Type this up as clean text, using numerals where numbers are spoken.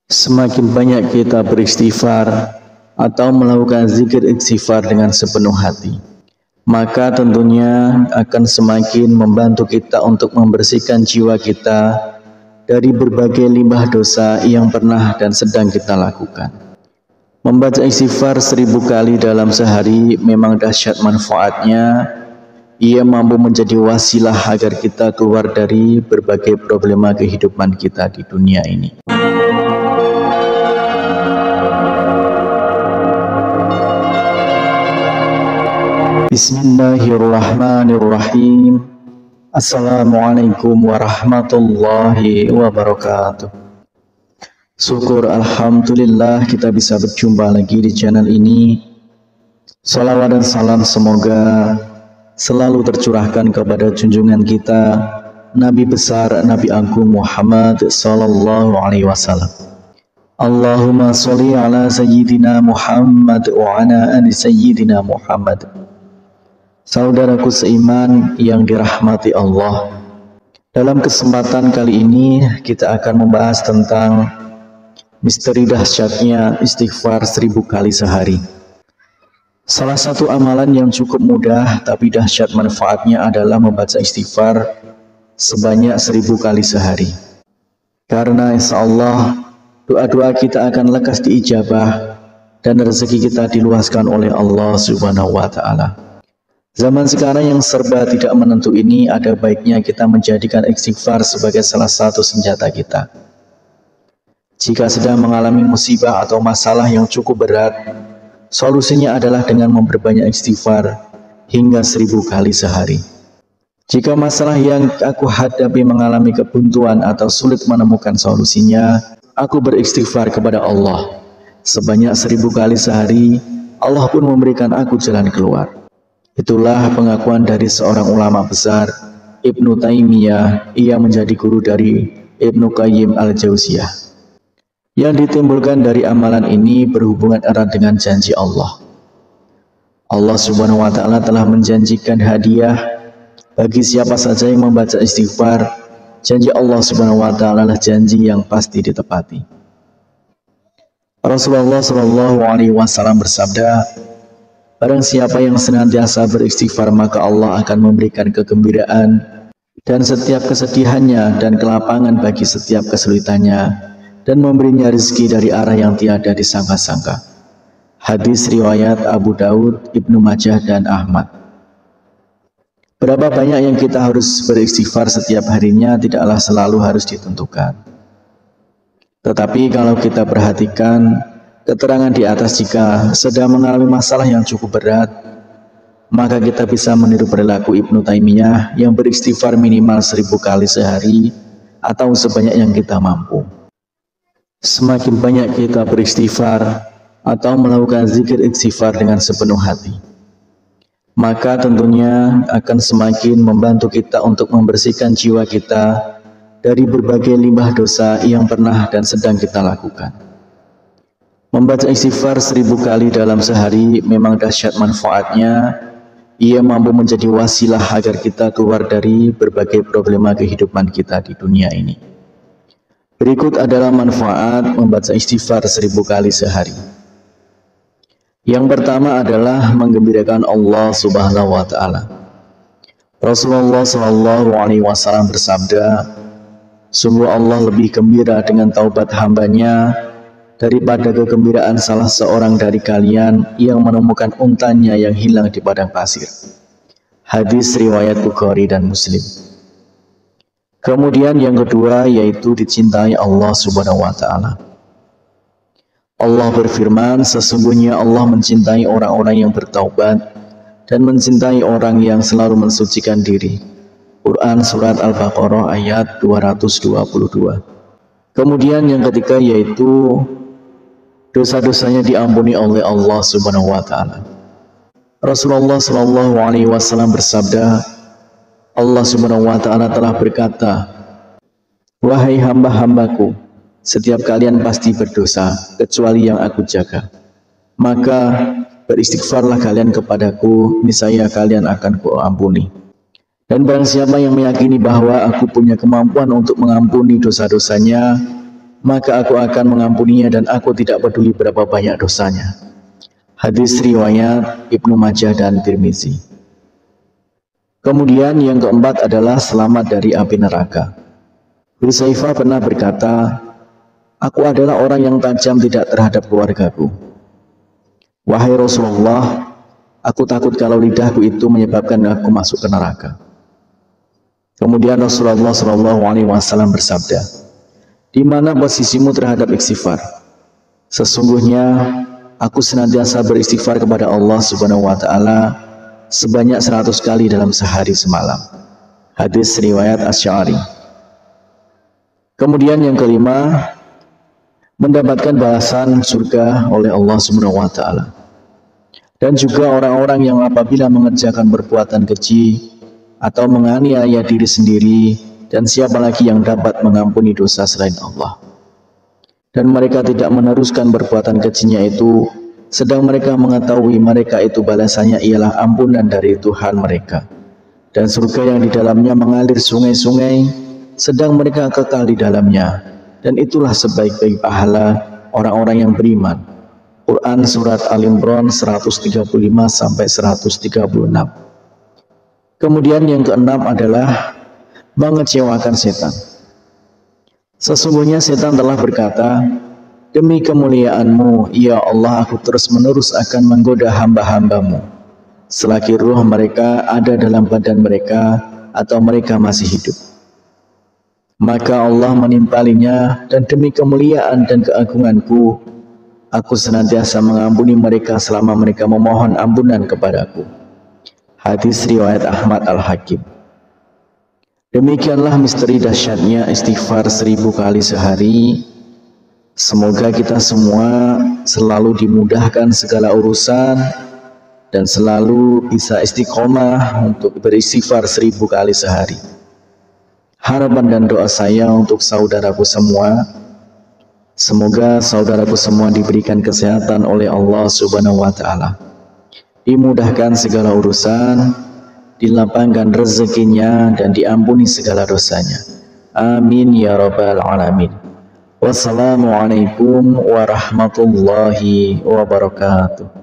Semakin banyak kita beristighfar atau melakukan zikir istighfar dengan sepenuh hati, maka tentunya akan semakin membantu kita untuk membersihkan jiwa kita dari berbagai limbah dosa yang pernah dan sedang kita lakukan. Membaca istighfar 1000 kali dalam sehari memang dahsyat manfaatnya. Ia mampu menjadi wasilah agar kita keluar dari berbagai problema kehidupan kita di dunia ini. Bismillahirrahmanirrahim. Assalamualaikum warahmatullahi wabarakatuh. Syukur alhamdulillah kita bisa berjumpa lagi di channel ini. Salawat dan salam semoga selalu tercurahkan kepada junjungan kita Nabi besar Nabi Agung Muhammad sallallahu alaihi wasallam. Allahumma sholli ala sayyidina Muhammad wa ala ali sayyidina Muhammad. Saudaraku seiman yang dirahmati Allah, dalam kesempatan kali ini kita akan membahas tentang misteri dahsyatnya istighfar 1000 kali sehari. Salah satu amalan yang cukup mudah tapi dahsyat manfaatnya adalah membaca istighfar sebanyak 1000 kali sehari. Karena insya Allah doa-doa kita akan lekas diijabah dan rezeki kita diluaskan oleh Allah Subhanahu wa Ta'ala. Zaman sekarang yang serba tidak menentu ini, ada baiknya kita menjadikan istighfar sebagai salah satu senjata kita. Jika sedang mengalami musibah atau masalah yang cukup berat, solusinya adalah dengan memperbanyak istighfar hingga 1000 kali sehari. Jika masalah yang aku hadapi mengalami kebuntuan atau sulit menemukan solusinya, aku beristighfar kepada Allah sebanyak 1000 kali sehari. Allah pun memberikan aku jalan keluar. Itulah pengakuan dari seorang ulama besar, Ibnu Taimiyah. Ia menjadi guru dari Ibnu Qayyim al-Jauziyah. Yang ditimbulkan dari amalan ini berhubungan erat dengan janji Allah. Allah Subhanahu wa Ta'ala telah menjanjikan hadiah bagi siapa saja yang membaca istighfar. Janji Allah Subhanahu wa Ta'ala adalah janji yang pasti ditepati. Rasulullah Shallallahu alaihi wasallam bersabda, barang siapa yang senantiasa beristighfar, maka Allah akan memberikan kegembiraan dan setiap kesedihannya dan kelapangan bagi setiap kesulitannya, dan memberinya rezeki dari arah yang tiada disangka-sangka. Hadis riwayat Abu Daud, Ibnu Majah, dan Ahmad. Berapa banyak yang kita harus beristighfar setiap harinya tidaklah selalu harus ditentukan. Tetapi kalau kita perhatikan keterangan di atas, jika sedang mengalami masalah yang cukup berat, maka kita bisa meniru perilaku Ibnu Taimiyah yang beristighfar minimal 1000 kali sehari atau sebanyak yang kita mampu. Semakin banyak kita beristighfar atau melakukan zikir istighfar dengan sepenuh hati, maka tentunya akan semakin membantu kita untuk membersihkan jiwa kita dari berbagai limbah dosa yang pernah dan sedang kita lakukan. Membaca istighfar 1000 kali dalam sehari memang dahsyat manfaatnya. Ia mampu menjadi wasilah agar kita keluar dari berbagai problema kehidupan kita di dunia ini. Berikut adalah manfaat membaca istighfar 1000 kali sehari. Yang pertama adalah menggembirakan Allah Subhanahu wa Ta'ala. Rasulullah Shallallahu alaihi wasallam bersabda, sungguh Allah lebih gembira dengan taubat hambanya daripada kegembiraan salah seorang dari kalian yang menemukan untanya yang hilang di padang pasir. Hadis riwayat Bukhari dan Muslim. Kemudian yang kedua yaitu dicintai Allah Subhanahu wa Ta'ala. Allah berfirman, sesungguhnya Allah mencintai orang-orang yang bertaubat dan mencintai orang yang selalu mensucikan diri. Quran Surat Al-Baqarah ayat 222. Kemudian yang ketiga yaitu dosa-dosanya diampuni oleh Allah Subhanahu wa Ta'ala. Rasulullah Shallallahu alaihi wasallam bersabda, Allah Subhanahu wa Ta'ala telah berkata, wahai hamba-hambaku, setiap kalian pasti berdosa kecuali yang aku jaga. Maka beristighfarlah kalian kepadaku, niscaya kalian akan kuampuni. Dan barang siapa yang meyakini bahwa aku punya kemampuan untuk mengampuni dosa-dosanya, maka aku akan mengampuninya dan aku tidak peduli berapa banyak dosanya. Hadis riwayat Ibnu Majah dan Tirmizi. Kemudian yang keempat adalah selamat dari api neraka. Hudzaifah pernah berkata, aku adalah orang yang tajam tidak terhadap keluargaku. Wahai Rasulullah, aku takut kalau lidahku itu menyebabkan aku masuk ke neraka. Kemudian Rasulullah SAW bersabda, di mana posisimu terhadap istighfar? Sesungguhnya aku senantiasa beristighfar kepada Allah Subhanahu wa taala sebanyak 100 kali dalam sehari semalam. Hadis riwayat Asy'ari. Kemudian yang kelima, mendapatkan balasan surga oleh Allah Subhanahu wa taala. Dan juga orang-orang yang apabila mengerjakan perbuatan keji atau menganiaya diri sendiri, dan siapa lagi yang dapat mengampuni dosa selain Allah. Dan mereka tidak meneruskan perbuatan kejinya itu, sedang mereka mengetahui mereka itu balasannya ialah ampunan dari Tuhan mereka. Dan surga yang di dalamnya mengalir sungai-sungai, sedang mereka kekal di dalamnya. Dan itulah sebaik-baik pahala orang-orang yang beriman. Quran Surat Al-Imran 135-136. Kemudian yang keenam adalah mengecewakan setan. Sesungguhnya setan telah berkata, demi kemuliaan-Mu, ya Allah, aku terus-menerus akan menggoda hamba-hamba-Mu selagi ruh mereka ada dalam badan mereka atau mereka masih hidup. Maka Allah menimpalinya, dan demi kemuliaan dan keagungan-Ku, aku senantiasa mengampuni mereka selama mereka memohon ampunan kepadaku. Hadis riwayat Ahmad Al-Hakim. Demikianlah misteri dahsyatnya istighfar 1000 kali sehari. Semoga kita semua selalu dimudahkan segala urusan dan selalu bisa istiqomah untuk beristighfar 1000 kali sehari. Harapan dan doa saya untuk saudaraku semua, semoga saudaraku semua diberikan kesehatan oleh Allah Subhanahu wa taala. Dimudahkan segala urusan, dilapangkan rezekinya, dan diampuni segala dosanya. Amin ya rabbal alamin. Wassalamualaikum warahmatullahi wabarakatuh.